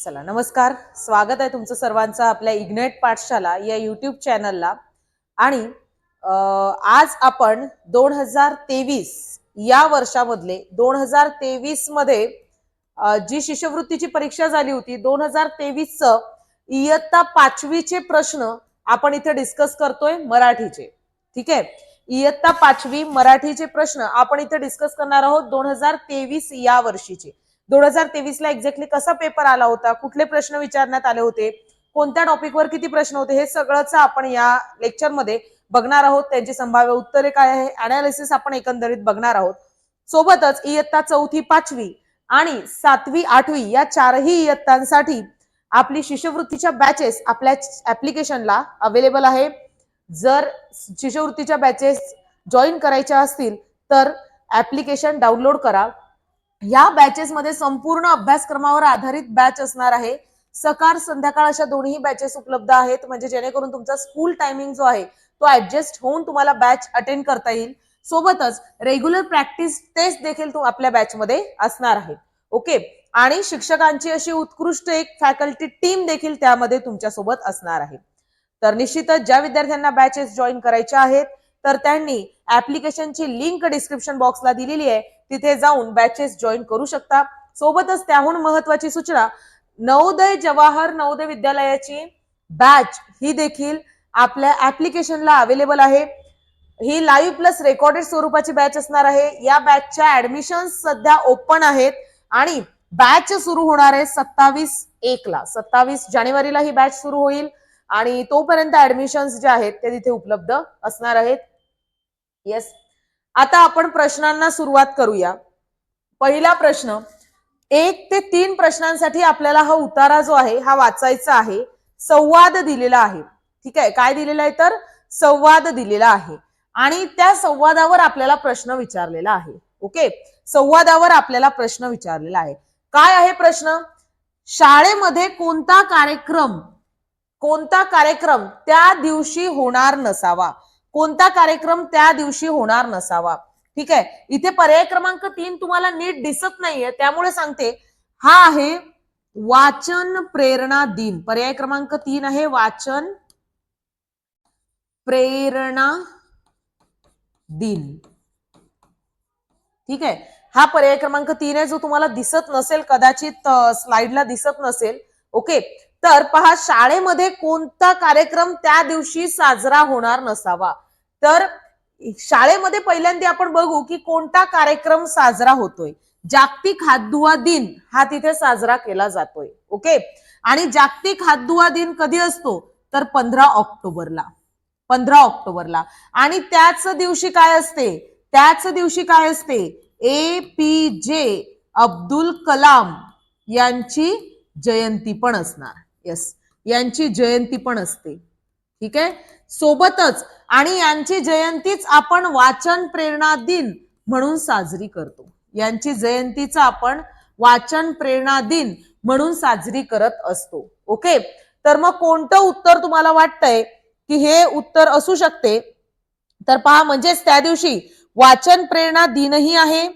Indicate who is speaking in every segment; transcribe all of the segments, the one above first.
Speaker 1: चला नमस्कार, स्वागत आहे तुमचं सर्वांचं आपल्या इग्नाइट पाठशाला या यूट्यूब चॅनलला. आणि आज आपण 2023 या वर्षामधले 2023 मध्ये जी शिष्यवृत्तीची परीक्षा झाली होती 2023 चं इयत्ता 5वीचे प्रश्न आपण इथे डिस्कस करतोय मराठीचे. ठीक आहे, इयत्ता 5वी मराठीचे प्रश्न आपण इथे डिस्कस करणार आहोत 2023 या वर्षीचे. 2023 ला एक्झॅक्टली कसा पेपर आला होता, कुठले प्रश्न विचारण्यात आले होते, कोणत्या टॉपिकवर किती प्रश्न होते, हे सगळंच आपण या लेक्चरमध्ये बघणार आहोत. त्यांची संभाव्य उत्तरे काय आहे, अनालिसिस आपण एकंदरीत बघणार आहोत. सोबतच इयत्ता 4थी 5वी आणि 7वी 8वी या चारही इयत्तांसाठी आपली शिष्यवृत्तीच्या बॅचेस आपल्या ऍप्लिकेशनला अवेलेबल आहे. जर शिष्यवृत्तीच्या बॅचेस जॉईन करायच्या असतील तर ऍप्लिकेशन डाउनलोड करा. या बॅचेस मध्ये संपूर्ण अभ्यासक्रमावर आधारित बॅच असणार आहे. सकाळ संध्याकाळ अशा दोन्ही बॅचेस उपलब्ध आहेत, म्हणजे जेणेकरून तुमचा स्कूल टायमिंग जो आहे तो ऍडजस्ट होऊन तुम्हाला बॅच अटेंड करता येईल. सोबतच रेग्युलर प्रॅक्टिस टेस्ट देखील आपल्या बॅच मध्ये असणार आहे. ओके, आणि शिक्षकांची अशी उत्कृष्ट एक फॅकल्टी टीम देखील त्यामध्ये तुमच्या सोबत असणार आहे. तर निश्चितच ज्या विद्यार्थ्यांना बॅचेस जॉईन करायच्या आहेत तर त्यांनी ऍप्लिकेशनची लिंक डिस्क्रिप्शन बॉक्सला दिलेली आहे, तिथे जाऊन बॅचेस जॉईन करू शकता. सोबतच त्याहून महत्वाची सूचना, नवोदय जवाहर नवोदय विद्यालयाची बॅच ही देखील आपल्या ऍप्लिकेशनला अवेलेबल आहे. ही लाईव्ह प्लस रेकॉर्डेड स्वरूपाची बॅच असणार आहे. या बॅचच्या ऍडमिशन सध्या ओपन आहेत आणि बॅच सुरू होणार आहे 27/1 27 जानेवारीला ही बॅच सुरू होईल आणि तोपर्यंत ऍडमिशन्स जे आहेत ते तिथे उपलब्ध असणार आहेत. येस, आता आपण प्रश्नांना सुरुवात करूया. पहिला प्रश्न, 1 ते 3 प्रश्नांसाठी आपल्याला हा उतारा जो आहे हा वाचायचा आहे. संवाद दिलेला आहे. ठीक आहे, काय दिलेला आहे तर संवाद दिलेला आहे आणि त्या संवादावर आपल्याला प्रश्न विचारलेला आहे. ओके, संवादावर आपल्याला प्रश्न विचारलेला आहे. काय आहे प्रश्न? शाळेमध्ये कोणता कार्यक्रम त्या दिवशी होणार नसावा. कोणता कार्यक्रम त्या दिवशी होणार नसावा. ठीक आहे, इथे पर्याय क्रमांक 3 तुम्हाला नीट दिसत नाहीये त्यामुळे सांगते, हा आहे वाचन प्रेरणा दिन. पर्याय क्रमांक 3 आहे वाचन प्रेरणा दिन. ठीक आहे, हा पर्याय क्रमांक 3 आहे जो तुम्हाला दिसत नसेल, कदाचित स्लाइडला दिसत नसेल. ओके, तर पहा, शाळेमध्ये कोणता कार्यक्रम त्या दिवशी साजरा होणार नसावा. तर शाळेमध्ये पहिल्यांदा आपण बघू की कोणता कार्यक्रम साजरा होतोय. जागतिक हातधुवा दिन हा तिथे साजरा केला जातोय. ओके, आणि जागतिक हातधुवा दिन कधी असतो तर 15 ऑक्टोबरला. 15 ऑक्टोबरला. आणि त्याच दिवशी काय असते, APJ अब्दुल कलाम यांची जयंती पण असणार. यस, यांची जयंती पण असते. ठीक आहे, सोबतच आणि यांची जयंतीच आपण वाचन प्रेरणा दिन म्हणून साजरी करतो. यांची जयंतीचा आपण वाचन प्रेरणा दिन म्हणून साजरी करत असतो. ओके, तर मग कोणतं उत्तर तुम्हाला वाटतंय की हे उत्तर असू शकते? तर पहा, म्हणजेच त्या दिवशी वाचन प्रेरणा दिनही आहे,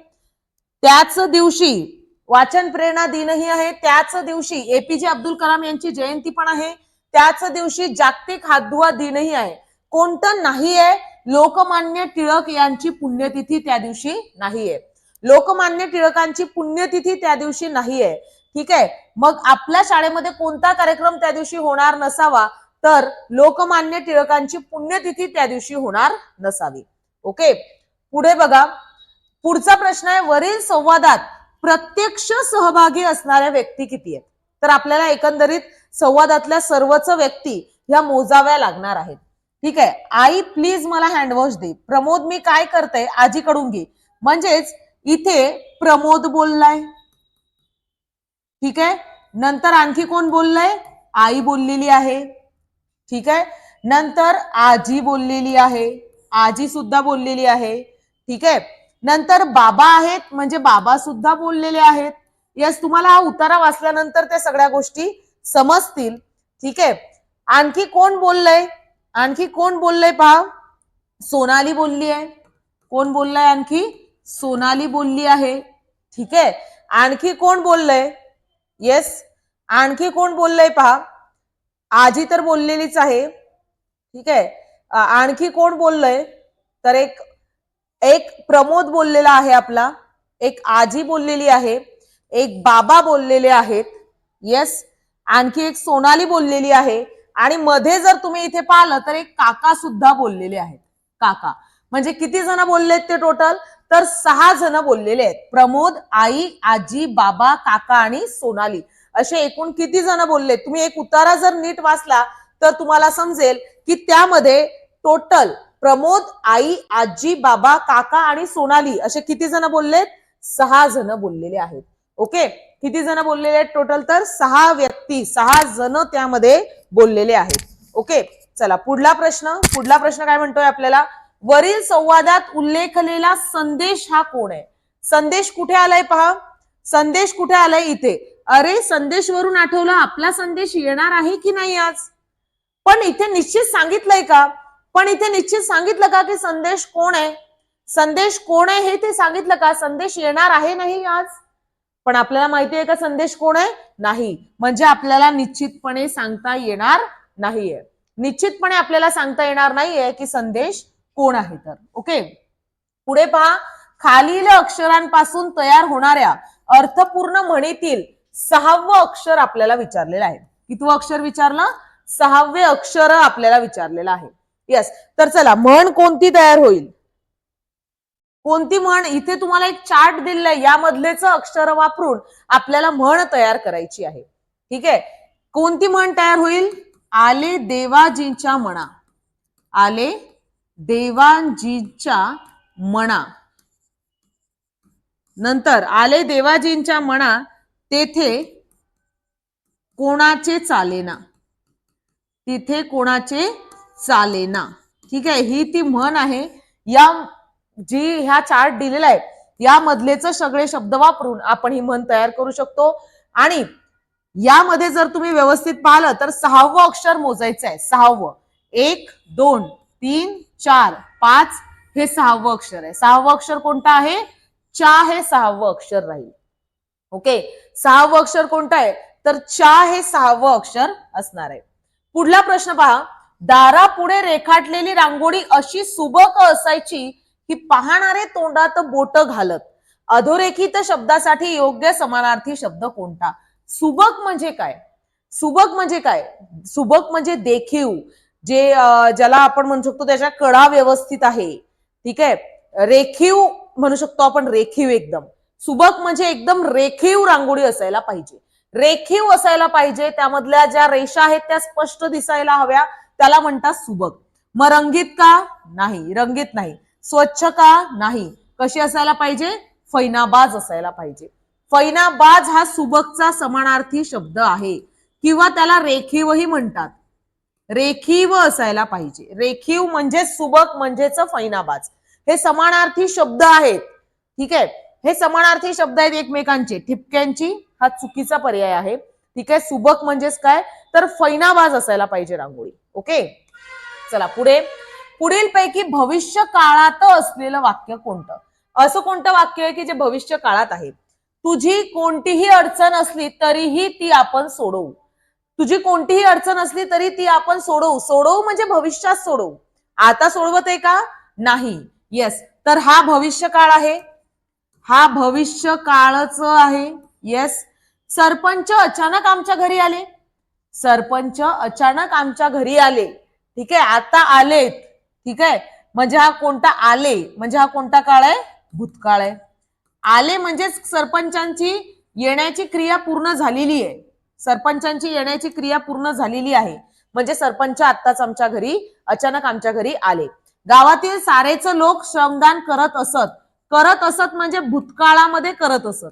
Speaker 1: त्याच दिवशी वाचन प्रेरणा दिनही आहे, त्याच दिवशी APJ अब्दुल कलाम यांची जयंती पण आहे, त्याच दिवशी जागतिक हातधुवा दिनही आहे. कोणतं नाही आहे? लोकमान्य टिळक यांची पुण्यतिथी त्या दिवशी नाहीये. लोकमान्य टिळकांची पुण्यतिथी त्या दिवशी नाहीये. ठीक आहे, मग आपल्या शाळेमध्ये कोणता कार्यक्रम त्या दिवशी होणार नसावा तर लोकमान्य टिळकांची पुण्यतिथी त्या दिवशी होणार नसावी. ओके, पुढे बघा. पुढचा प्रश्न आहे, वरील संवादात प्रत्यक्ष सहभागी असणाऱ्या व्यक्ती किती आहेत? तर आपल्याला एकंदरीत संवादातल्या सर्वच व्यक्ती ह्या मोजाव्या लागणार आहेत. ठीक आहे, आई प्लीज मला हँडवॉश दे. प्रमोद मी काय करते, आजीकडून घे. म्हणजेच इथे प्रमोद बोललाय. ठीक आहे, नंतर आणखी कोण बोललंय? आई बोललेली आहे. ठीक आहे, नंतर आजी बोललेली आहे, आजी सुद्धा बोललेली आहे. ठीक आहे, नंतर बाबा आहेत, म्हणजे बाबा सुद्धा बोललेले आहेत. यस, तुम्हाला हा उतारा वाचल्यानंतर त्या सगळ्या गोष्टी समजतील. ठीक आहे, आणखी कोण बोललंय पहा, सोनाली बोलली आहे. कोण बोललाय आणखी? सोनाली बोलली आहे. ठीक आहे, आणखी कोण बोललंय? येस, आणखी कोण बोललंय पहा. आजी तर बोललेलीच आहे. ठीक आहे. आणखी कोण बोललंय तर एक एक प्रमोद बोललेला आहे आपला, एक आजी बोललेली आहे, एक बाबा बोललेले आहेत. येस. आणखी एक सोनाली बोललेली आहे आणि मध्ये जर तुम्ही इथे पाहिलं तर एक काका सुद्धा बोललेले आहेत. काका म्हणजे किती जण बोललेत ते टोटल तर 6 जण बोललेले आहेत. प्रमोद, आई, आजी, बाबा, काका आणि सोनाली असे एकूण किती जण बोललेत. तुम्ही एक उतारा जर नीट वाचला तर तुम्हाला समजेल की त्यामध्ये टोटल प्रमोद, आई, आजी, बाबा, काका आणि सोनाली असे किती जण बोललेत. 6 जण बोललेले आहेत. ओके. किती जण बोललेले आहेत टोटल तर 6 व्यक्ती, 6 जण त्यामध्ये बोललेले आहेत. ओके. चला पुढला प्रश्न काय म्हणतोय आपल्याला, वरील संवादात उल्लेखलेला संदेश हा कोण आहे. संदेश कुठे आलाय पहा. संदेश कुठे आलाय इथे. अरे संदेश वरून आठवलं आपला संदेश येणार आहे की नाही आज. पण इथे निश्चित सांगितलंय का. पण इथे निश्चित सांगितलं का की संदेश कोण आहे. संदेश कोण आहे हे ते सांगितलं का. संदेश येणार आहे नाही आज. पण आपल्याला माहिती आहे का संदेश कोण आहे. नाही. म्हणजे आपल्याला निश्चितपणे सांगता येणार नाहीये. निश्चितपणे आपल्याला सांगता येणार नाहीये की संदेश कोण आहे तर. ओके. पुढे पहा. खालील अक्षरांपासून तयार होणाऱ्या अर्थपूर्ण म्हणीतील 6वं अक्षर आपल्याला विचारलेलं आहे. कितवं अक्षर विचारलं. 6वे अक्षर आपल्याला विचारलेलं आहे. येस. तर चला म्हण कोणती तयार होईल. कोणती म्हण इथे तुम्हाला एक चार्ट दिलेला आहे. यामधलेच अक्षर वापरून आपल्याला म्हण तयार करायची आहे. ठीक आहे. कोणती म्हण तयार होईल. आले देवाजींच्या म्हणा. आले देवाजींच्या म्हणा. नंतर आले देवाजींच्या म्हणा तेथे कोणाचे चालेना. तिथे कोणाचे चालेना. ठीक आहे. ही ती म्हण आहे. या जी ह्या चार्ट दिलेला आहे यामधलेच सगळे शब्द वापरून आपण ही म्हण तयार करू शकतो. आणि यामध्ये जर तुम्ही व्यवस्थित पाहिलं तर 6वं अक्षर मोजायचं आहे. 6वं. 1 2 3 4 5 हे 6वं अक्षर आहे. 6वं अक्षर कोणतं आहे. चा हे 6वं अक्षर राहील. ओके. 6वं अक्षर कोणतं आहे तर चा हे 6वं अक्षर असणार आहे. पुढला प्रश्न पहा. दारापुढे रेखाटलेली रांगोळी अशी सुबक असायची की पाहणारे तोंडात बोट घालत. अधोरेखित शब्दासाठी योग्य समानार्थी शब्द कोणता. सुबक म्हणजे काय. सुबक म्हणजे काय. सुबक म्हणजे देखीव. जे ज्याला आपण म्हणू शकतो त्याच्या कडा व्यवस्थित आहे. ठीक आहे. रेखीव म्हणू शकतो आपण. रेखीव एकदम. सुबक म्हणजे एकदम रेखीव रांगोळी असायला पाहिजे. रेखीव असायला पाहिजे. त्यामधल्या ज्या रेषा आहेत त्या स्पष्ट दिसायला हव्या. त्याला म्हणतात सुबक. मग रंगीत का नाही. रंगीत नाही. स्वच्छ का नाही. कशी असायला पाहिजे. फैनाबाज असायला पाहिजे. फैनाबाज हा सुबकचा समानार्थी शब्द आहे किंवा त्याला रेखीवही म्हणतात. रेखीव असायला पाहिजे. रेखीव म्हणजे सुबक म्हणजेच फैनाबाज. हे समानार्थी शब्द आहेत. ठीक आहे. हे समानार्थी शब्द आहेत एकमेकांचे. ठिपक्यांची हा चुकीचा पर्याय आहे. ठीक आहे. सुबक म्हणजेच काय तर फैनाबाज असायला पाहिजे रांगोळी. ओके. चला पुढे. पुढील पैकी भविष्य काळात असलेलं वाक्य कोणतं. असं कोणतं वाक्य आहे की जे भविष्य काळात आहे. तुझी कोणतीही अडचण असली तरीही ती आपण सोडवू. तुझी कोणतीही अडचण असली तरी ती आपण सोडवू. सोडवू म्हणजे भविष्यात सोडवू. आता सोडवत आहे का नाही. येस. तर हा भविष्य काळ आहे. हा भविष्य काळच आहे. येस. सरपंच अचानक आमच्या घरी आले. सरपंच अचानक आमच्या घरी आले. ठीक आहे. आता आलेत. ठीक आहे. म्हणजे हा कोणता आले म्हणजे हा कोणता काळ आहे. भूतकाळ आहे. आले म्हणजेच सरपंचांची येण्याची क्रिया पूर्ण झालेली आहे. सरपंचांची येण्याची क्रिया पूर्ण झालेली आहे. म्हणजे सरपंच आत्ताच आमच्या घरी अचानक आमच्या घरी आले. गावातील सारेच लोक श्रमदान करत असत. करत असत म्हणजे भूतकाळामध्ये करत असत.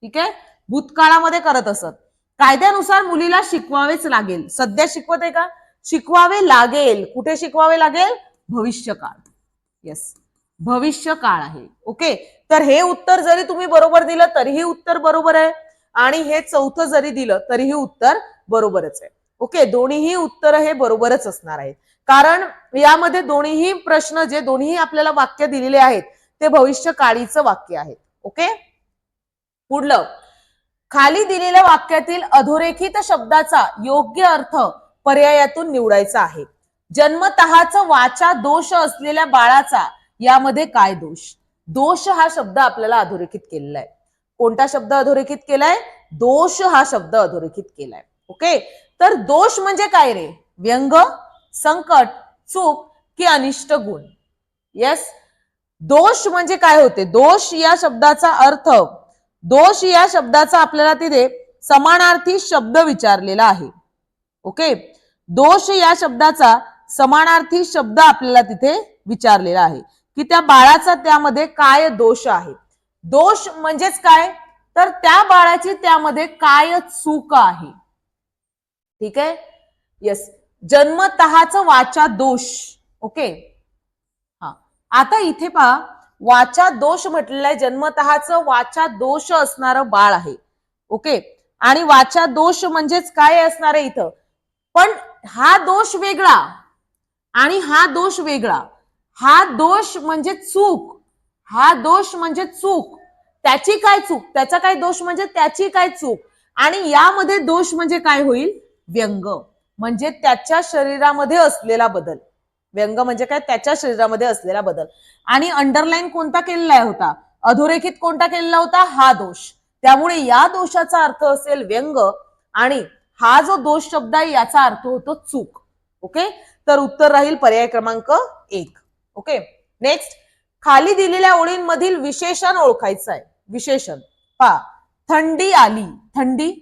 Speaker 1: ठीक आहे. भूतकाळामध्ये करत असत. कायद्यानुसार मुलीला शिकवावेच लागेल. सध्या शिकवत आहे का. शिकवावे लागेल. कुठे शिकवावे लागेल. भविष्यकाळ. येस. भविष्य काळ आहे. ओके. तर हे उत्तर जरी तुम्ही बरोबर दिलं तरीही उत्तर बरोबर आहे आणि हे चौथं जरी दिलं तरीही उत्तर बरोबरच आहे. ओके. दोन्हीही उत्तर हे बरोबरच असणार आहेत. कारण यामध्ये दोन्हीही प्रश्न जे दोन्ही आपल्याला वाक्य दिलेले आहेत ते भविष्यकाळीचं वाक्य आहेत. ओके. पुढलं. खाली दिलेल्या वाक्यातील अधोरेखित शब्दाचा योग्य अर्थ पर्यायातून निवडायचा आहे. जन्मतःच वाचा दोष असलेल्या बाळाचा यामध्ये काय दोष? दोष हा शब्द आपल्याला अधोरेखित केलेला आहे. कोणता शब्द अधोरेखित केलाय? दोष हा शब्द अधोरेखित केलाय. ओके, तर दोष म्हणजे काय रे? व्यंग, संकट, चूक की अनिष्ट गुण? येस, दोष म्हणजे काय होते? दोष या शब्दाचा अर्थ, दोष या शब्दाचा आपल्याला तिथे समानार्थी शब्द विचारलेला आहे. ओके, दोष या शब्दाचा समानार्थी शब्द आपल्याला तिथे विचारलेला आहे की त्या बाळाचा त्यामध्ये काय दोष आहे. दोष म्हणजेच काय? तर त्या बाळाची त्यामध्ये काय चूक आहे. ठीक आहे, येस, जन्मतःच वाचा दोष. ओके, हा, आता इथे पहा, वाचा दोष म्हटलेला आहे, जन्मतःच वाचा दोष असणारं बाळ आहे. ओके, आणि वाचा दोष म्हणजेच काय असणार आहे इथं? पण हा दोष वेगळा आणि हा दोष वेगळा. हा दोष म्हणजे चूक, हा दोष म्हणजे चूक, त्याची काय चूक, त्याचा काय दोष म्हणजे त्याची काय चूक, आणि यामध्ये दोष म्हणजे काय होईल? व्यंग, म्हणजे त्याच्या शरीरामध्ये असलेला बदल. व्यंग म्हणजे काय? त्याच्या शरीरामध्ये असलेला बदल. आणि अंडरलाईन कोणता केलेला होता? अधोरेखित कोणता केलेला होता? हा दोष. त्यामुळे या दोषाचा अर्थ असेल व्यंग आणि हा जो दोष शब्द आहे याचा अर्थ होतो चूक. ओके, तर उत्तर राहील पर्याय क्रमांक 1. ओके, नेक्स्ट, खाली दिलेल्या ओळींमधील विशेषण ओळखायचं आहे. विशेषण पहा, थंडी आली. थंडी,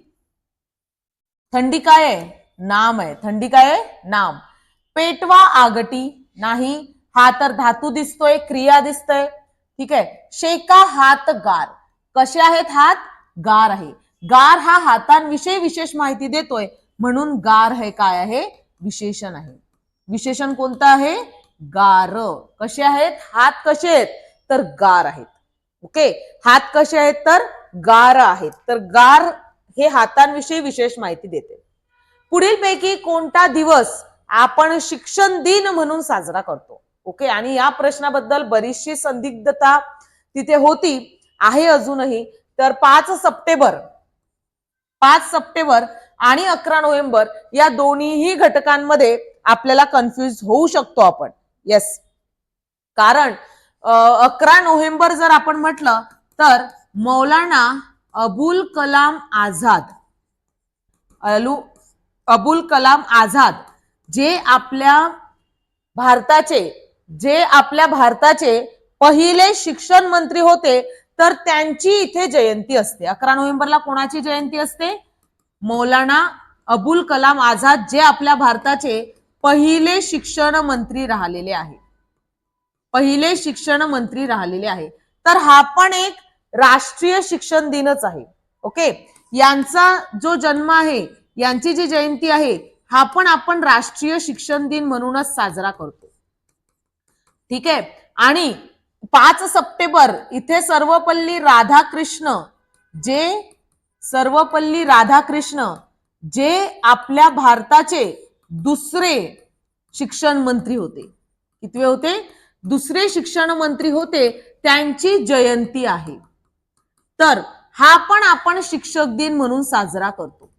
Speaker 1: थंडी काय आहे? नाम आहे. थंडी काय आहे? नाम. पेटवा आगटी, नाही, हा तर धातू दिसतोय, क्रिया दिसतोय. ठीक आहे, शेका हात गार, कसे आहेत हात? गार आहे. गार हा हातांविषयी विशेष माहिती देतोय म्हणून गार हे काय आहे? विशेषण आहे. विशेषण कोणतं आहे? गार. कसे आहेत हात? कसे आहेत? तर गार आहेत. ओके, हात कसे आहेत? तर गार आहेत. तर गार हे हातांविषयी विशेष माहिती देते. पुढीलपैकी कोणता दिवस आपण शिक्षण दिन म्हणून साजरा करतो? ओके, आणि या प्रश्नाबद्दल बरीचशी संदिग्धता तिथे होती, आहे अजूनही. तर 5 सप्टेंबर, 5 सप्टेंबर आणि 11 नोव्हेंबर या दोन्हीही घटकांमध्ये आपल्याला कन्फ्युज होऊ शकतो आपण. येस, कारण 11 नोव्हेंबर जर आपण म्हटलं तर मौलाना अबुल कलाम आझाद, अबुल कलाम आझाद जे आपल्या भारताचे पहिले शिक्षण मंत्री होते, तर त्यांची इथे जयंती असते. 11 नोव्हेंबरला कोणाची जयंती असते? मौलाना अबुल कलाम आझाद, जे आपल्या भारताचे पहिले शिक्षण मंत्री राहिलेले आहे. पहिले शिक्षण मंत्री राहिलेले आहे. तर हा पण एक राष्ट्रीय शिक्षण दिनच आहे. ओके, यांचा जो जन्म आहे, यांची जी जयंती आहे, हा पण आपण राष्ट्रीय शिक्षण दिन म्हणूनच साजरा करतो. ठीक आहे, आणि 5 सप्टेंबर इथे सर्वपल्ली राधाकृष्ण जे आपल्या भारताचे दुसरे शिक्षण मंत्री होते. कितवे होते? दुसरे शिक्षण मंत्री होते, त्यांची जयंती आहे. तर हा पण आपण शिक्षक दिन म्हणून साजरा करतो.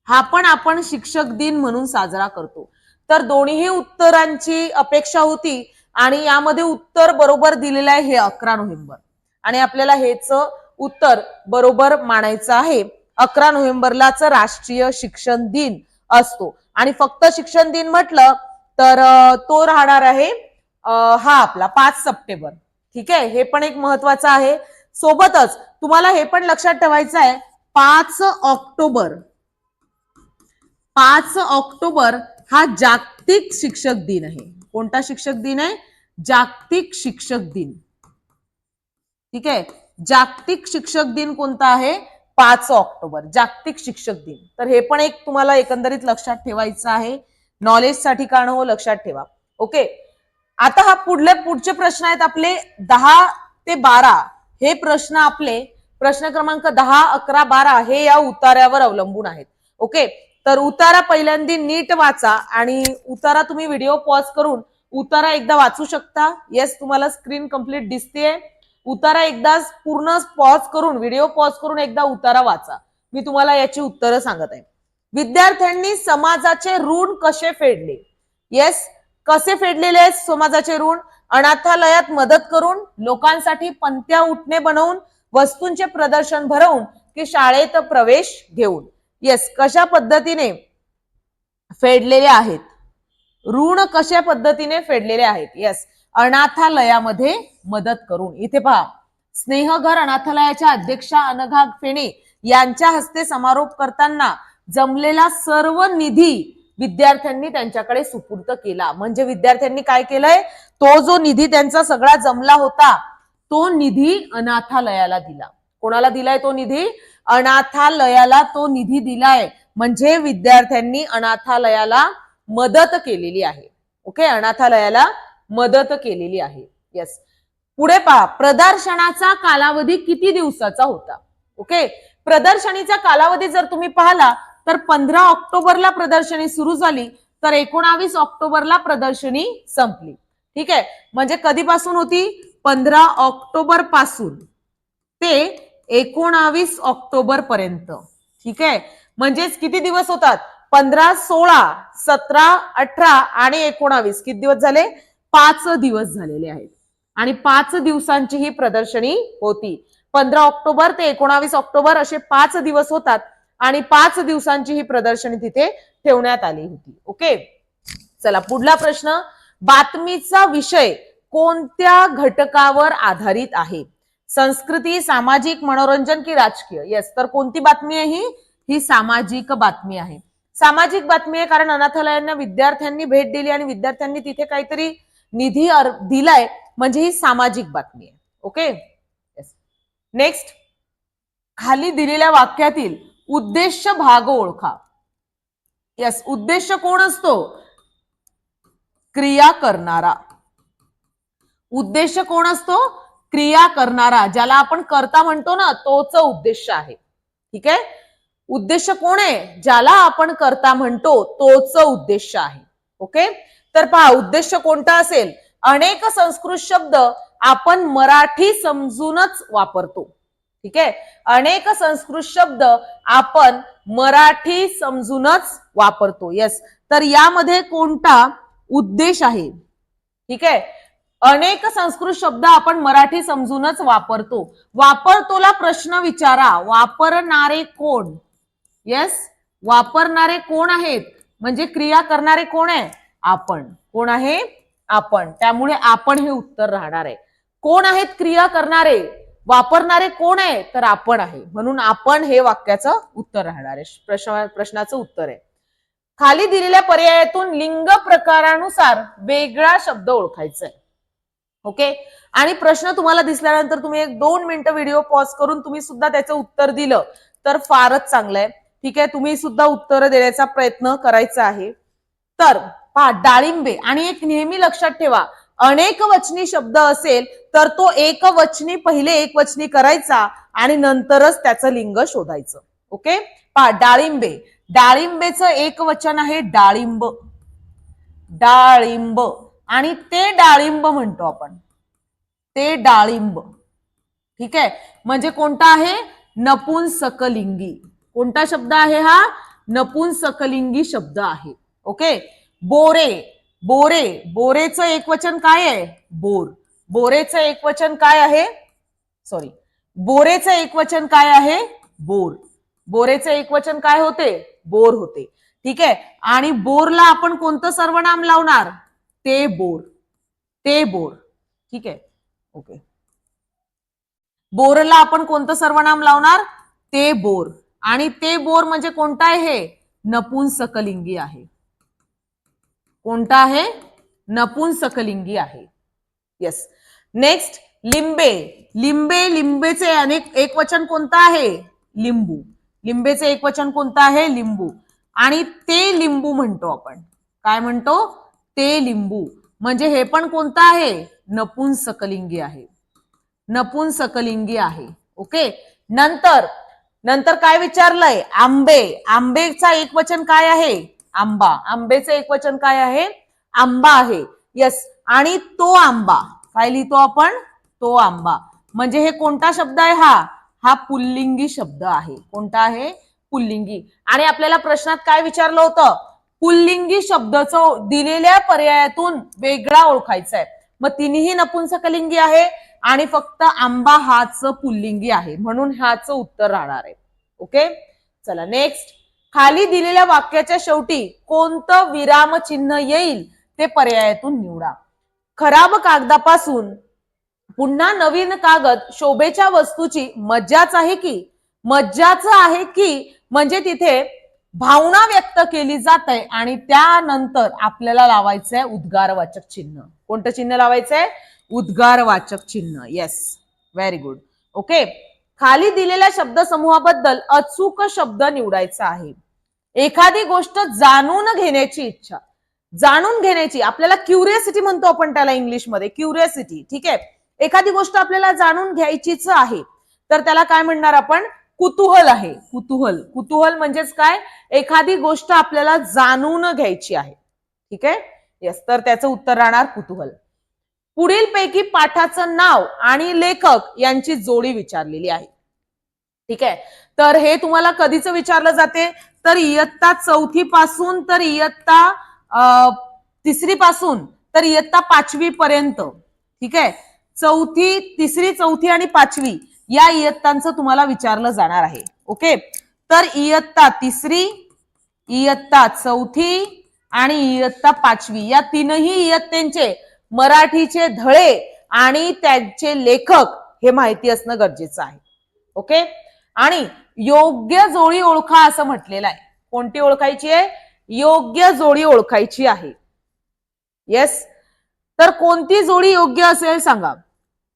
Speaker 1: हा पण आपण शिक्षक दिन म्हणून साजरा करतो. तर दोन्ही उत्तरांची अपेक्षा होती आणि यामध्ये उत्तर बरोबर दिलेलं आहे हे 11 नोव्हेंबर, आणि आपल्याला हेच उत्तर बरोबर मानायचं आहे. 11 नोव्हेंबरलाच राष्ट्रीय शिक्षण दिन असतो. आणि फक्त शिक्षण दिन म्हटलं तर तो राहणार आहे हा आपला 5 सप्टेंबर. ठीक आहे, हे पण एक महत्वाचं आहे. सोबतच तुम्हाला हे पण लक्षात ठेवायचं आहे, 5 ऑक्टोबर हा जागतिक शिक्षक दिन आहे. कोणता शिक्षक दिन आहे? जागतिक शिक्षक दिन. ठीक आहे, जागतिक शिक्षक दिन कोणता आहे? 5 ऑक्टोबर, जागतिक शिक्षक दिन. तर हे पण एक तुम्हाला एकंदरीत लक्षात ठेवायचं आहे. नॉलेज साठी कारण हो, लक्षात ठेवा. ओके, आता हा पुढचे प्रश्न आहेत आपले 10 ते 12. हे प्रश्न आपले प्रश्न क्रमांक 10, 11, 12 हे या उतार्यावर अवलंबून आहेत. ओके, तर उतारा पहिल्यांदा नीट वाचा आणि उतारा तुम्ही व्हिडिओ पॉज करून उतारा एकदा वाचू शकता. येस, तुम्हाला स्क्रीन कंप्लीट दिसतेय. उतारा एकदा पूर्ण पॉज करून, व्हिडिओ पॉज करून एकदा उतारा वाचा. मी तुम्हाला याची उत्तरं सांगत आहे. विद्यार्थ्यांनी समाजाचे ऋण कसे फेडले? येस, कसे फेडलेले आहेत समाजाचे ऋण? अनाथालयात मदत करून, लोकांसाठी पंत्या उठणे बनवून, वस्तूंचे प्रदर्शन भरवून, की शाळेत प्रवेश घेऊन? येस, कशा पद्धतीने फेडलेले आहेत? ऋण कशा पद्धतीने फेडलेले आहेत? येस, अनाथालयामध्ये मदत करून. इथे पहा, स्नेहघर अनाथालयाच्या अध्यक्षा अनघा फेणे यांच्या हस्ते समारोप करताना जमलेला सर्व निधी विद्यार्थ्यांनी त्यांच्याकडे सुपूर्द केला. म्हणजे विद्यार्थ्यांनी काय केलंय, तो जो निधी त्यांचा सगळा जमला होता तो निधी अनाथालयाला दिला. कोणाला दिलाय तो निधी? अनाथालयाला तो निधी दिलाय. म्हणजे विद्यार्थ्यांनी अनाथालयाला मदत केलेली आहे. ओके, अनाथालयाला मदत केलेली आहे. येस, पुढे पहा, प्रदर्शनाचा कालावधी किती दिवसाचा होता? ओके, प्रदर्शनीचा कालावधी जर तुम्ही पाहिला तर 15 ऑक्टोबरला प्रदर्शनी सुरू झाली तर 19 ऑक्टोबरला प्रदर्शनी संपली. ठीक आहे, म्हणजे कधीपासून होती? 15 ऑक्टोबर पासून ते 19 ऑक्टोबर पर्यंत. ठीक आहे, म्हणजेच किती दिवस होतात? 15, 16, 17, 18 आणि 19. किती दिवस झाले? 5 दिवस झालेले आहेत. आणि 5 दिवसांची ही प्रदर्शनी होती. 15 ऑक्टोबर ते 19 ऑक्टोबर असे 5 दिवस होतात आणि 5 दिवसांची ही प्रदर्शनी तिथे ठेवण्यात आली होती. ओके, चला पुढला प्रश्न. बातमीचा विषय कोणत्या घटकावर आधारित आहे? संस्कृती, सामाजिक, मनोरंजन की राजकीय? येस, तर कोणती बातमी आहे ही सामाजिक बातमी आहे. सामाजिक बातमी आहे कारण अनाथालयांना विद्यार्थ्यांनी भेट दिली आणि विद्यार्थ्यांनी तिथे काहीतरी निधी दिलाय, म्हणजे ही सामाजिक बातमी आहे. ओके, नेक्स्ट, खाली दिलेल्या वाक्यातील उद्देश भाग ओळखा. यस, उद्देश कोण असतो? क्रिया करणारा. उद्देश कोण असतो? क्रिया करणारा, ज्याला आपण कर्ता म्हणतो ना, तोच उद्देश आहे. ठीक आहे, उद्देश कोण आहे? ज्याला आपण कर्ता म्हणतो तोच उद्देश आहे. ओके, तर पहा, उद्देश कोणता असेल? अनेक संस्कृत शब्द आपण मराठी समजूनच वापरतो. ठीक आहे, अनेक संस्कृत शब्द आपण मराठी समजूनच वापरतो. यस, तर यामध्ये कोणता उद्देश आहे? ठीक आहे, अनेक संस्कृत शब्द आपण मराठी समजूनच वापरतो. वापरतोला प्रश्न विचारा, वापरणारे कोण? यस, वापरणारे कोण आहेत? म्हणजे क्रिया करणारे कोण आहे? आपण. कोण आहे? आपण. त्यामुळे आपण हे उत्तर राहणार आहे. कोण आहेत क्रिया करणारे? वापरणारे कोण आहे? तर आपण आहे. म्हणून आपण हे वाक्याचं उत्तर राहणार आहे, प्रश्नाचं उत्तर आहे. खाली दिलेल्या पर्यायातून लिंग प्रकारानुसार वेगळा शब्द ओळखायचा आहे. ओके, आणि प्रश्न तुम्हाला दिसल्यानंतर तुम्ही 1-2 मिनिटं व्हिडिओ पॉज करून तुम्ही सुद्धा त्याचं उत्तर दिलं तर फारच चांगलं आहे. ठीक आहे, तुम्ही सुद्धा उत्तर देण्याचा प्रयत्न करायचा आहे. तर पहा, डाळिंबे, आणि एक नेहमी लक्षात ठेवा, अनेक वचनी शब्द असेल तर तो एक वचनी पहिले एक वचनी करायचा आणि नंतरच त्याचं लिंग शोधायचं. ओके, पहा, डाळिंबे, डाळिंबेचं एक वचन आहे डाळिंब. डाळिंब, आणि ते डाळिंब म्हणतो आपण, ते डाळिंब. ठीक आहे, म्हणजे कोणता आहे? नपुंसकलिंगी. कोणता शब्द आहे हा? नपुंसकलिंगी शब्द आहे. ओके, बोरे, बोरे, बोरेचं एक वचन काय आहे? बोर. बोरेचं एक वचन काय आहे? सॉरी, बोरेचं एक वचन काय आहे? बोर. बोरेचं एक वचन काय होते? बोर होते. ठीक आहे, आणि बोरला आपण कोणतं सर्वनाम लावणार? ते बोर. ते बोर. ठीक आहे, ओके, बोरला आपण कोणतं सर्वनाम लावणार? ते बोर. आणि ते बोर म्हणजे कोणता आहे? नपुंसकलिंगी आहे. कोणता आहे? नपुंसकलिंगी आहे. यस, नेक्स्ट, लिंबे, लिंबे, लिंबेचे अनेक एक वचन कोणतं आहे? लिंबू. लिंबेचे एक वचन कोणतं आहे? लिंबू. आणि ते लिंबू म्हणतो आपण. काय म्हणतो? ते लिंबू. म्हणजे हे पण कोणतं आहे? नपुंसकलिंगी आहे. नपुंसकलिंगी आहे. ओके, नंतर नंतर काय विचारलंय? आंबे, आंबेचा एक वचन काय आहे? आंबा. आंबेचं एक वचन काय आहे? आंबा आहे. यस, आणि तो आंबा काय लिहितो आपण? तो आंबा. म्हणजे हे कोणता शब्द आहे? हा हा पुल्लिंगी शब्द आहे. कोणता आहे? पुल्लिंगी. आणि आपल्याला प्रश्नात काय विचारलं होतं? पुल्लिंगी शब्दाचं दिलेल्या पर्यायातून वेगळा ओळखायचा आहे. मग तिन्ही नपुंसकलिंगी आहे आणि फक्त आंबा हाच पुल्लिंगी आहे, म्हणून ह्याचं उत्तर राहणार आहे. ओके, चला नेक्स्ट. खाली दिलेल्या वाक्याच्या शेवटी कोणतं विरामचिन्ह येईल ते पर्यायातून निवडा. खराब कागदापासून पुन्हा नवीन कागद शोभेच्या वस्तूची मज्जाच आहे की? मज्जाच आहे की म्हणजे तिथे भावना व्यक्त केली जाते आणि त्यानंतर आपल्याला लावायचंय उद्गारवाचक चिन्ह. कोणतं चिन्ह लावायचंय? उद्गारवाचक चिन्ह. Yes, very good. ओके, खाली दिलेल्या शब्दसमूहाबद्दल अचूक शब्द निवडायचा आहे. एखादी गोष्ट जाणून घेण्याची इच्छा. जाणून घेण्याची, आपल्याला क्युरियोसिटी म्हणतो आपण त्याला इंग्लिशमध्ये, क्युरियोसिटी. ठीक आहे, एखादी गोष्ट आपल्याला जाणून घ्यायचीच आहे तर त्याला काय म्हणणार आपण? कुतूहल आहे. कुतूहल. कुतूहल म्हणजेच काय? एखादी गोष्ट आपल्याला जाणून घ्यायची आहे. ठीक आहे, येस, तर त्याचं उत्तर राहणार कुतूहल. पुढील पैकी पाठाचं नाव आणि लेखक यांची जोडी विचारलेली आहे. ठीक आहे, तर हे तुम्हाला कधीच विचारलं जाते? तर इयत्ता 4थी पासून तर इयत्ता 3री पासून तर इयत्ता 5वी पर्यंत. ठीक आहे, 4थी, 3री, 4थी आणि 5वी या इयत्तांचं तुम्हाला विचारलं जाणार आहे. ओके, तर इयत्ता 3री, इयत्ता 4थी आणि इयत्ता 5वी या तीनही इयत्तेंचे मराठीचे धडे आणि त्यांचे लेखक हे माहिती असणं गरजेचं आहे. ओके, आणि योग्य जोडी ओळखा असं म्हटलेलं आहे. कोणती ओळखायची आहे? योग्य जोडी ओळखायची आहे. येस, तर कोणती जोडी योग्य असेल सांगा?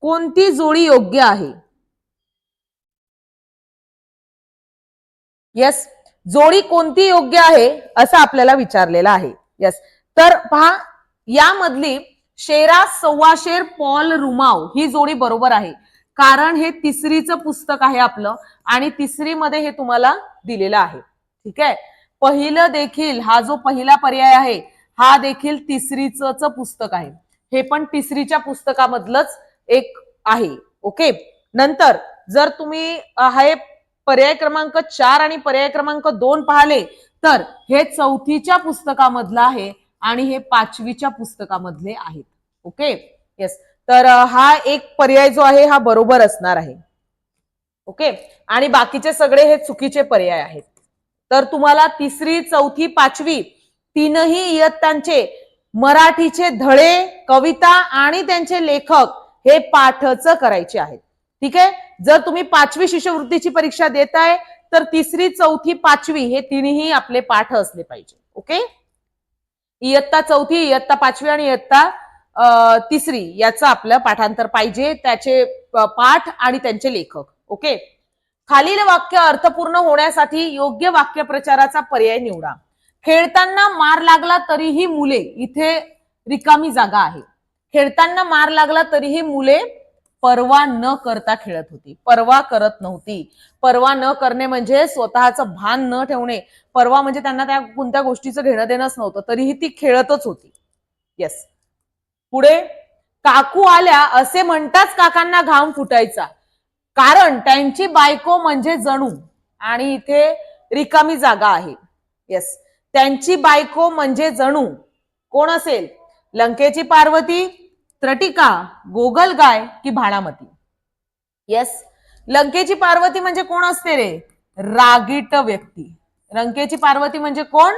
Speaker 1: कोणती जोडी योग्य आहे? येस, जोडी कोणती योग्य आहे असं आपल्याला विचारलेलं आहे. येस, तर पहा, यामधली शेरा सव्वाशेर पॉल रुमाव ही जोडी बरोबर आहे, कारण हे 3रीचं पुस्तक आहे आपलं आणि 3री मध्ये हे तुम्हाला दिलेलं आहे. ठीक आहे, पहिलं देखील, हा जो पहिला पर्याय आहे हा देखील 3रीचं पुस्तक आहे. हे पण 3रीच्या पुस्तकामधलंच एक आहे. ओके, नंतर जर तुम्ही हे पर्याय क्रमांक 4 आणि पर्याय क्रमांक 2 पाहिले तर हे 4थीच्या पुस्तकामधलं आहे आणि हे 5वीच्या पुस्तकामधले आहेत. ओके, येस, तर हा एक पर्याय जो आहे हा बरोबर असणार आहे. ओके, आणि बाकीचे सगळे हे चुकीचे पर्याय आहेत. तर तुम्हाला 3री, 4थी, 5वी तीनही इयत्तांचे मराठीचे धडे, कविता आणि त्यांचे लेखक हे पाठच करायचे आहेत. ठीक आहे, जर तुम्ही 5वी शिष्यवृत्तीची परीक्षा देताय तर 3री, 4थी, 5वी हे तिन्ही आपले पाठ असले पाहिजे. ओके, इयत्ता 4थी, इयत्ता 5वी आणि इयत्ता 3री याचं आपलं पाठांतर पाहिजे, त्याचे पाठ आणि त्यांचे लेखक. ओके, खालील वाक्य अर्थपूर्ण होण्यासाठी योग्य वाक्य प्रचाराचा पर्याय निवडा. खेळताना मार लागला तरीही मुले, इथे रिकामी जागा आहे. खेळताना मार लागला तरीही मुले पर्वा न करता खेळत होती. पर्वा करत नव्हती. पर्वा न करणे म्हणजे स्वतःचं भान न ठेवणे. पर्वा म्हणजे त्यांना त्या कोणत्या गोष्टीचं घेणं देणंच नव्हतं, तरीही ती खेळतच होती. येस, पुढे, काकू आल्या असे म्हणताच काकांना घाम फुटायचा, कारण त्यांची बायको म्हणजे जणू, आणि इथे रिकामी जागा आहे. येस, त्यांची बायको म्हणजे जणू कोण असेल? लंकेची पार्वती, त्रटिका, गोगलगाय की भाणामती? येस, लंकेची पार्वती म्हणजे कोण असते रे? रागीट व्यक्ती. लंकेची पार्वती म्हणजे कोण?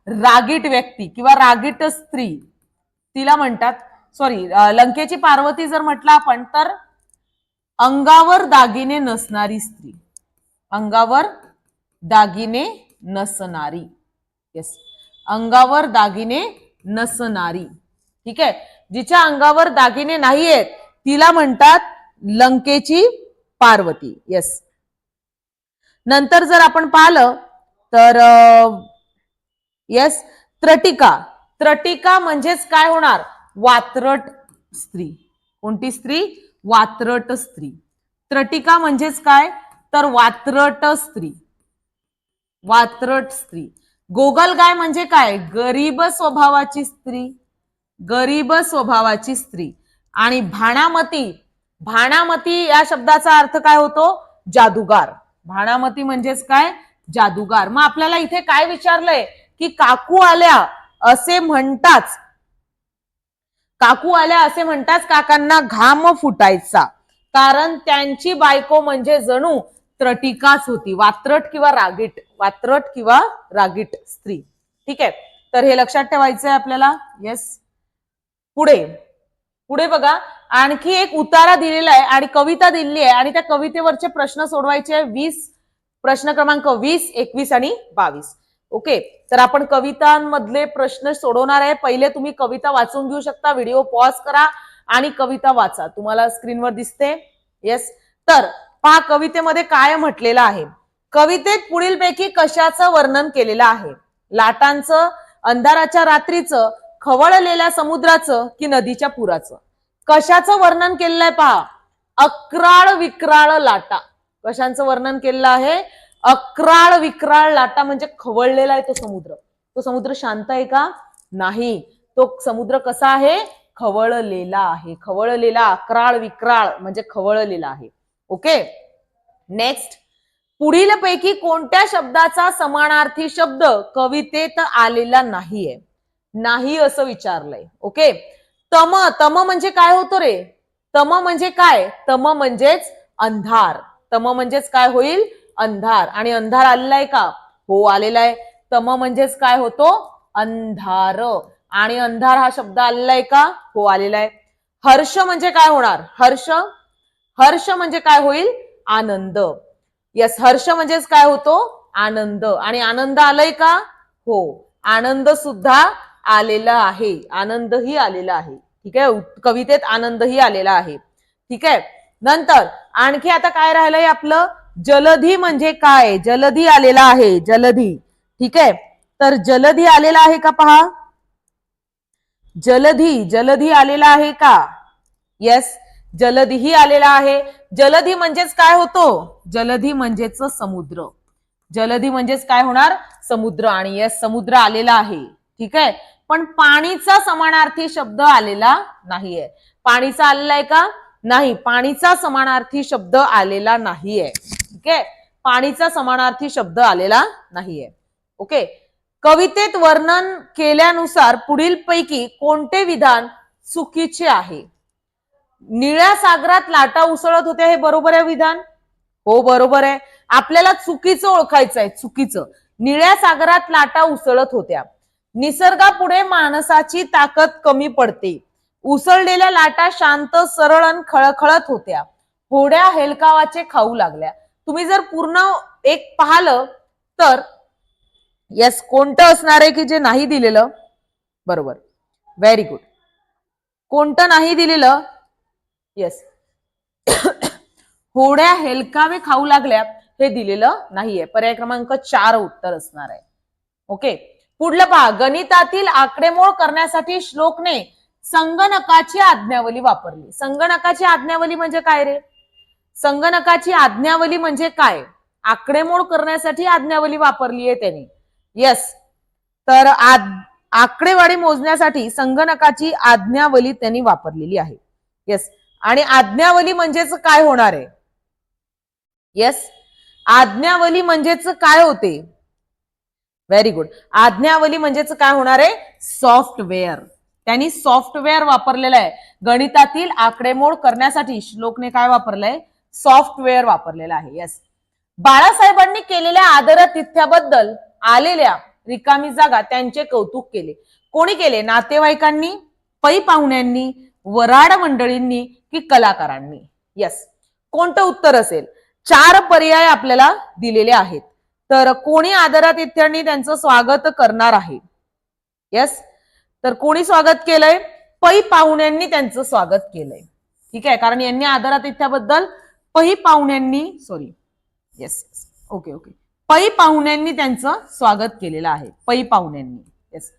Speaker 1: रागीट व्यक्ती किंवा रागीट स्त्री तिला म्हणतात. सॉरी, लंकेची पार्वती जर म्हटलं आपण तर अंगावर दागिने नसणारी स्त्री. अंगावर दागिने नसणारी. येस, अंगावर दागिने नसणारी. ठीक आहे, जिच्या अंगावर दागिने नाहीयेत तिला म्हणतात लंकेची पार्वती. येस, नंतर जर आपण पाहिलं तर येस, त्रटिका. त्रटिका म्हणजेच काय होणार? वात्रट स्त्री. कोणती स्त्री? वात्रट स्त्री. त्रटिका म्हणजेच काय? तर वात्रट स्त्री. वात्रट स्त्री. गोगलगाय म्हणजे काय? गरीब स्वभावाची स्त्री. गरीब स्वभावाची स्त्री. आणि भाणामती, भाणामती या शब्दाचा अर्थ काय होतो? जादूगार. भाणामती म्हणजेच काय? जादूगार. मग आपल्याला इथे काय विचारलंय की काकू आल्या असे म्हणताच, काकू आल्या असे म्हणताच काकांना घाम फुटायचा, कारण त्यांची बायको म्हणजे जणू त्रटिकाच होती. वात्रट किंवा रागीट, वात्रट किंवा रागीट स्त्री. ठीक आहे, तर हे लक्षात ठेवायचं आहे आपल्याला. येस, पुढे पुढे बघा, आणखी एक उतारा दिलेला आहे आणि कविता दिलेली आहे आणि त्या कवितेवरचे प्रश्न सोडवायचे 20, प्रश्न क्रमांक 20, 21 आणि 22. ओके, तर आपण कवितांमधले प्रश्न सोडवणार आहे. पहिले तुम्ही कविता वाचून घेऊ शकता, व्हिडिओ पॉज करा आणि कविता वाचा. तुम्हाला स्क्रीनवर दिसते. येस, तर पहा कवितेमध्ये काय म्हटलेलं आहे. कवितेत पुढीलपैकी कशाचं वर्णन केलेलं आहे? लाटांचं, अंधाराच्या रात्रीचं, खवळलेल्या समुद्राचं की नदीच्या पुराचं? कशाचं वर्णन केलेलं आहे पहा. अक्राळ विक्राळ लाटा. कशांचं वर्णन केलेलं आहे? अक्राळ विक्राळ लाटा म्हणजे खवळलेला आहे तो समुद्र. तो समुद्र शांत आहे का? नाही, तो समुद्र कसा आहे? खवळलेला आहे. खवळलेला, अक्राळ विक्राळ म्हणजे खवळलेला आहे. ओके, नेक्स्ट, पुढील पैकी कोणत्या शब्दाचा समानार्थी शब्द कवितेत आलेला नाहीये? नाही असं विचारलंय. ओके, तम, तम म्हणजे काय होतो रे? तम म्हणजे काय? तम म्हणजेच अंधार. तम म्हणजेच काय होईल? अंधार. आणि अंधार आलेला आहे का? हो आलेला आहे. तम म्हणजेच काय होतो? अंधार. आणि अंधार हा शब्द आलेला आहे का? हो आलेला आहे. हर्ष म्हणजे काय होणार? हर्ष, हर्ष म्हणजे काय होईल? आनंद. यस, हर्ष म्हणजेच काय होतो? आनंद. आणि आनंद आलाय का? हो, आनंद सुद्धा आलेला आहे. आनंदही आलेला आहे. ठीक आहे, कवितेत आनंदही आलेला आहे. ठीक आहे, नंतर आणखी आता काय राहिलंय आपलं? जलधी म्हणजे काय? जलधी आलेला आहे. जलधी. ठीक आहे, तर जलधी आलेला आहे का पहा. जलधी, जलधी आलेला आहे का? येस, जलधीही आलेला आहे. जलधी म्हणजेच काय होतो? जलधी म्हणजेच समुद्र. जलधी म्हणजेच काय होणार? समुद्र. आणि यस, समुद्र आलेला आहे. ठीक आहे, पण पाणीचा समानार्थी शब्द आलेला नाहीये. पाणीचा आलेला आहे का? नाही, पाणीचा समानार्थी शब्द आलेला नाहीये. ठीक आहे, पाणीचा समानार्थी शब्द आलेला नाहीये. ओके, कवितेत वर्णन केल्यानुसार पुढील पैकी कोणते विधान चुकीचे आहे? निळ्या सागरात लाटा उसळत होत्या, हे बरोबर आहे विधान? हो बरोबर आहे. आपल्याला चुकीचं ओळखायचं आहे. चुकीचं. निळ्या सागरात लाटा उसळत होत्या. निसर्गापुढे माणसाची ताकद कमी पडते. उसळलेल्या लाटा शांत, सरळ आणि खळखळत होत्या. होड्या हेलकावाचे खाऊ लागल्या. तुम्ही जर पूर्ण एक पाहिलं तर यस, कोणतं असणार आहे की जे नाही दिलेलं? बरोबर, व्हेरी गुड. कोणतं नाही दिलेलं? येस, होड्या हेलकावे खाऊ लागल्या हे दिलेलं नाहीये. पर्याय क्रमांक 4 उत्तर असणार आहे. ओके, पुढलं पहा. गणितातील आकडेमोड करण्यासाठी श्लोकने संगणकाची आज्ञावली वापरली. संगणकाची आज्ञावली म्हणजे काय रे? संगणकाची आज्ञावली म्हणजे काय? आकडेमोड करण्यासाठी आज्ञावली वापरली आहे त्याने. येस, तर आकडेवारी मोजण्यासाठी संगणकाची आज्ञावली त्यांनी वापरलेली आहे. येस, आणि आज्ञावली म्हणजेच काय होणार आहे? येस, आज्ञावली म्हणजेच काय होते? Very good. आज्ञावली म्हणजेच काय होणार आहे? सॉफ्टवेअर. त्यांनी सॉफ्टवेअर वापरलेलं आहे. गणितातील आकडेमोड करण्यासाठी श्लोकने काय वापरलंय? सॉफ्टवेअर वापरलेलं आहे. येस, बाळासाहेबांनी केलेल्या आदरातिथ्याबद्दल आलेल्या रिकामी जागा त्यांचे कौतुक केले. कोणी केले? नातेवाईकांनी, पै पाहुण्यांनी, वराड मंडळींनी की कलाकारांनी? यस, कोणतं उत्तर असेल? 4 पर्याय आपल्याला दिलेले आहेत. तर कोणी आदरातिथ्यांनी त्यांचं स्वागत करणार आहे? यस, तर कोणी स्वागत केलंय? पै पाहुण्यांनी त्यांचं स्वागत केलंय. ठीक आहे, कारण यांनी आदरातिथ्याबद्दल पै पाहुण्यांनी, सॉरी, येस, ओके ओके, पै पाहुण्यांनी त्यांचं स्वागत केलेलं आहे. पै पाहुण्यांनी. येस,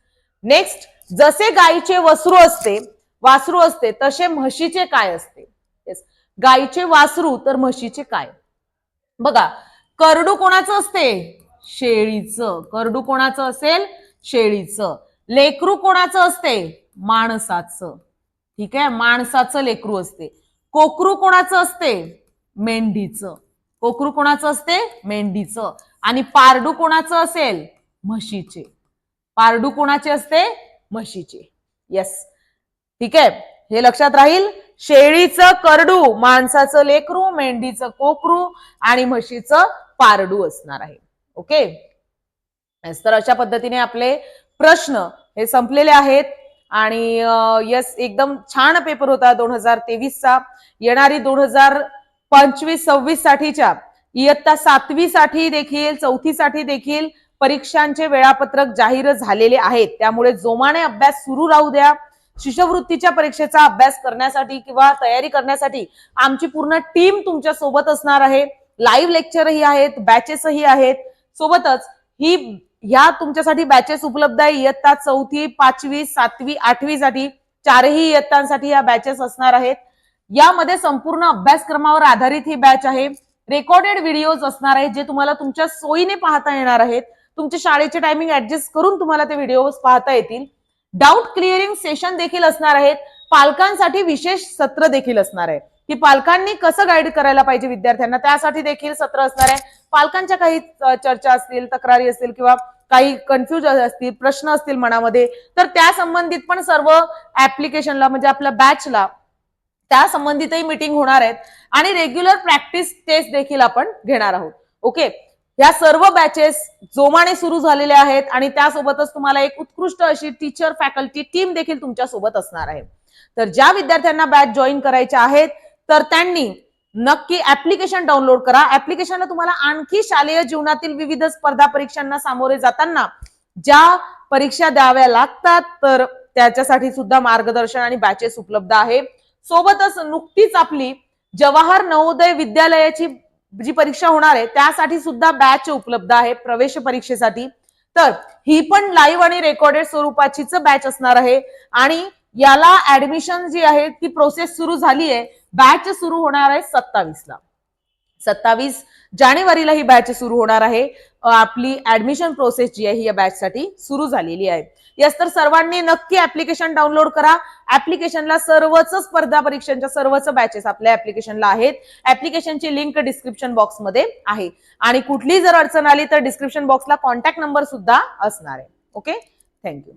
Speaker 1: नेक्स्ट, जसे गायीचे वासरू असते तसे म्हशीचे काय असते? येस, गायीचे वासरू तर म्हशीचे काय? बघा, करडू कोणाचं असते? शेळीचं. करडू कोणाचं असेल? शेळीचं. लेकरू कोणाचं असते? माणसाचं. ठीक आहे, माणसाचं लेकरू असते. कोकरू कोणाचं असते? मेंढीचं. कोकरू कोणाचं असते? मेंढीचं. आणि पारडू कोणाचं असेल? म्हशीचे. पारडू कोणाचे असते? म्हशीचे. येस, ठीक आहे, हे लक्षात राहील. शेळीचं करडू, माणसाचं लेकरू, मेंढीचं कोकरू आणि म्हशीचं पारडू असणार आहे. ओके, तर अशा पद्धतीने आपले प्रश्न हे संपलेले आहेत. आणि यस, एकदम छान पेपर होता 2023चा. येणारी 2025-26 साठीच्या इयत्ता 7वी साठी देखील 4थी साठी देखील परीक्षांचे वेळापत्रक जाहीर झालेले आहेत. त्यामुळे जोमाने अभ्यास सुरू राहू द्या. शिष्यवृत्तीच्या परीक्षेचा अभ्यास करण्यासाठी किंवा तयारी करण्यासाठी आमची पूर्ण टीम तुमच्या सोबत असणार आहे. लाईव्ह लेक्चरही आहेत, बॅचेसही आहेत. सोबतच ह्या तुमच्यासाठी बॅचेस उपलब्ध आहे. इयत्ता 4थी, 5वी, 7वी, 8वी साठी 4ही इयत्तांसाठी या बॅचेस असणार आहेत. यामध्ये संपूर्ण अभ्यासक्रमावर आधारित ही बॅच आहे. रेकॉर्डेड व्हिडिओज असणार आहेत जे तुम्हाला तुमच्या सोयीने पाहता येणार आहेत. तुमच्या शाळेचे टायमिंग ऍडजस्ट करून तुम्हाला ते व्हिडिओ पाहता येतील. डाऊट क्लिअरिंग सेशन देखील असणार आहेत. पालकांसाठी विशेष सत्र देखील असणार आहे की पालकांनी कसं गाईड करायला पाहिजे विद्यार्थ्यांना, त्यासाठी देखील सत्र असणार आहे. पालकांच्या काही चर्चा असतील, तक्रारी असतील किंवा काही कन्फ्युज असतील, प्रश्न असतील मनामध्ये, तर त्या संबंधित पण सर्व ऍप्लिकेशनला म्हणजे आपल्या बॅचला त्या संबंधितही मीटिंग होणार आहेत. आणि रेग्युलर प्रॅक्टिस टेस्ट देखील आपण घेणार आहोत. ओके, या सर्व बॅचेस जोमाने सुरू झालेल्या आहेत आणि त्यासोबतच तुम्हाला एक उत्कृष्ट अशी टीचर फॅकल्टी टीम देखील तुमच्या सोबत असणार आहे. तर ज्या विद्यार्थ्यांना बॅच जॉईन करायच्या आहेत तर त्यांनी नक्की ऍप्लिकेशन डाउनलोड करा. ऍप्लिकेशनला तुम्हाला आणखी शालेय जीवनातील विविध स्पर्धा परीक्षांना सामोरे जाताना ज्या परीक्षा द्याव्या लागतात तर त्याच्यासाठी सुद्धा मार्गदर्शन आणि बॅचेस उपलब्ध आहे. सोबतच नुकतीच आपली जवाहर नवोदय विद्यालयाची जी परीक्षा होणार आहे त्यासाठी सुद्धा बॅच उपलब्ध आहे प्रवेश परीक्षेसाठी. तर ही पण लाईव्ह आणि रेकॉर्डेड स्वरूपाचीच बॅच असणार आहे. आणि याला ऍडमिशन जी आहे ती प्रोसेस सुरू झाली आहे. बॅच सुरू होणार आहे 27ला. 27 जानेवारीला ही बॅच सुरू होणार आहे. आपली ऍडमिशन प्रोसेस जी आहे ही या बॅच साठी सुरू झालेली आहे. यस, तर सर्वांनी नक्की ऍप्लिकेशन डाउनलोड करा. ऍप्लिकेशनला सर्वच स्पर्धा परीक्षांच्या सर्वच बॅचेस आपल्या ऍप्लिकेशनला आहेत. ऍप्लिकेशनची लिंक डिस्क्रिप्शन बॉक्समध्ये आहे. आणि कुठली जर अडचण आली तर डिस्क्रिप्शन बॉक्सला कॉन्टॅक्ट नंबर सुद्धा असणार आहे. Okay, thank you.